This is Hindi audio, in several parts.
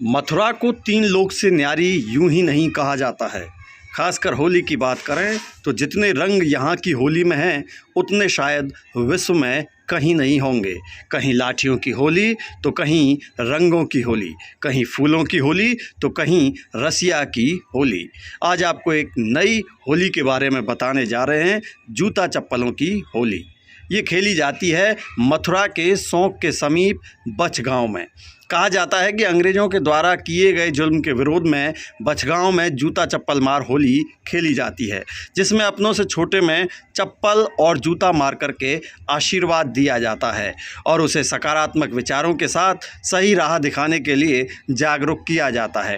मथुरा को तीन लोक से न्यारी यूं ही नहीं कहा जाता है। खासकर होली की बात करें तो जितने रंग यहाँ की होली में हैं उतने शायद विश्व में कहीं नहीं होंगे। कहीं लाठियों की होली तो कहीं रंगों की होली, कहीं फूलों की होली तो कहीं रसिया की होली। आज आपको एक नई होली के बारे में बताने जा रहे हैं, जूता चप्पलों की होली। ये खेली जाती है मथुरा के सौंक के समीप बछगांव में। कहा जाता है कि अंग्रेज़ों के द्वारा किए गए जुल्म के विरोध में बछगांव में जूता चप्पल मार होली खेली जाती है, जिसमें अपनों से छोटे में चप्पल और जूता मार करके आशीर्वाद दिया जाता है और उसे सकारात्मक विचारों के साथ सही राह दिखाने के लिए जागरूक किया जाता है।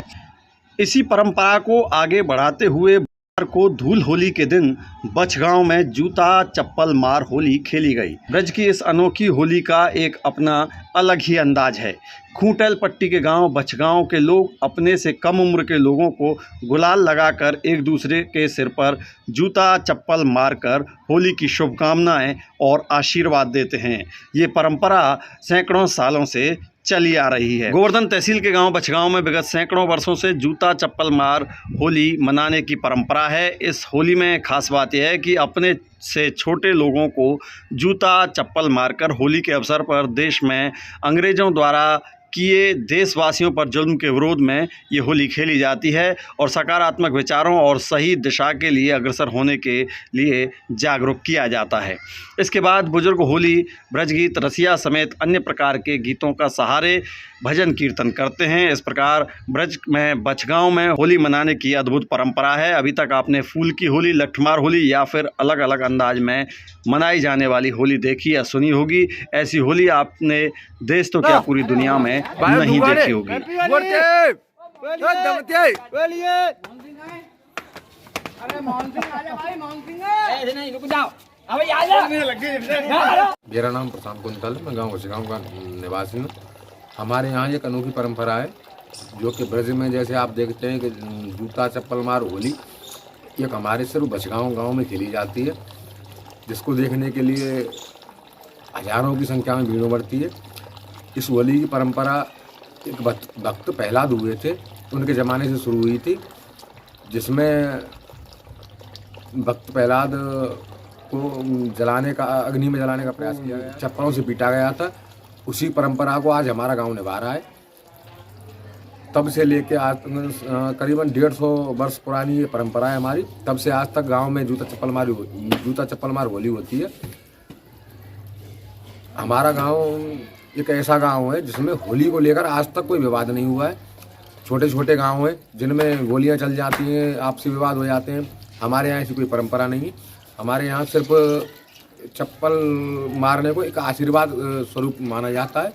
इसी परंपरा को आगे बढ़ाते हुए को धूल होली के दिन बछगांव में जूता चप्पल मार होली खेली गई। ब्रज की इस अनोखी होली का एक अपना अलग ही अंदाज है। खूंटेल पट्टी के गांव बछगांव के लोग अपने से कम उम्र के लोगों को गुलाल लगाकर एक दूसरे के सिर पर जूता चप्पल मारकर होली की शुभकामनाएं और आशीर्वाद देते हैं। ये परंपरा सैकड़ों सालों से चली आ रही है। गोवर्धन तहसील के गांव बछगांव में विगत सैकड़ों वर्षों से जूता चप्पल मार होली मनाने की परंपरा है। इस होली में खास बात यह है कि अपने से छोटे लोगों को जूता चप्पल मारकर होली के अवसर पर देश में अंग्रेज़ों द्वारा किए देशवासियों पर जुल्म के विरोध में ये होली खेली जाती है और सकारात्मक विचारों और सही दिशा के लिए अग्रसर होने के लिए जागरूक किया जाता है। इसके बाद बुजुर्ग होली ब्रजगीत रसिया समेत अन्य प्रकार के गीतों का सहारे भजन कीर्तन करते हैं। इस प्रकार ब्रज में बछगांव में होली मनाने की अद्भुत परंपरा है। अभी तक आपने फूल की होली, लठमार होली या फिर अलग अलग अंदाज में मनाई जाने वाली होली देखी या सुनी होगी। ऐसी होली आपने देश तो क्या पूरी दुनिया में नहीं देखी होगी। मेरा नाम प्रशांत कुंतल, मैं गाँव बछगांव का निवासी हूँ। हमारे यहाँ एक अनोखी परंपरा है जो कि ब्रज में जैसे आप देखते हैं कि जूता चप्पल मार होली एक हमारे सिर्फ बछगांव गांव में खेली जाती है, जिसको देखने के लिए हजारों की संख्या में भीड़ उमड़ती है। इस होली की परंपरा एक भक्त प्रहलाद हुए थे, उनके ज़माने से शुरू हुई थी, जिसमें भक्त प्रहलाद को जलाने का, अग्नि में जलाने का प्रयास किया गया, चप्पलों से पीटा गया था। उसी परंपरा को आज हमारा गांव निभा रहा है। तब से लेके आज करीबन 150 वर्ष पुरानी ये परंपरा है हमारी। तब से आज तक गांव में जूता चप्पल मार होली होती है। हमारा गांव एक ऐसा गांव है जिसमें होली को लेकर आज तक कोई विवाद नहीं हुआ है। छोटे छोटे गांव हैं जिनमें गोलियां चल जाती हैं, आपसी विवाद हो जाते हैं। हमारे यहाँ ऐसी कोई परंपरा नहीं है। हमारे यहाँ सिर्फ चप्पल मारने को एक आशीर्वाद स्वरूप माना जाता है।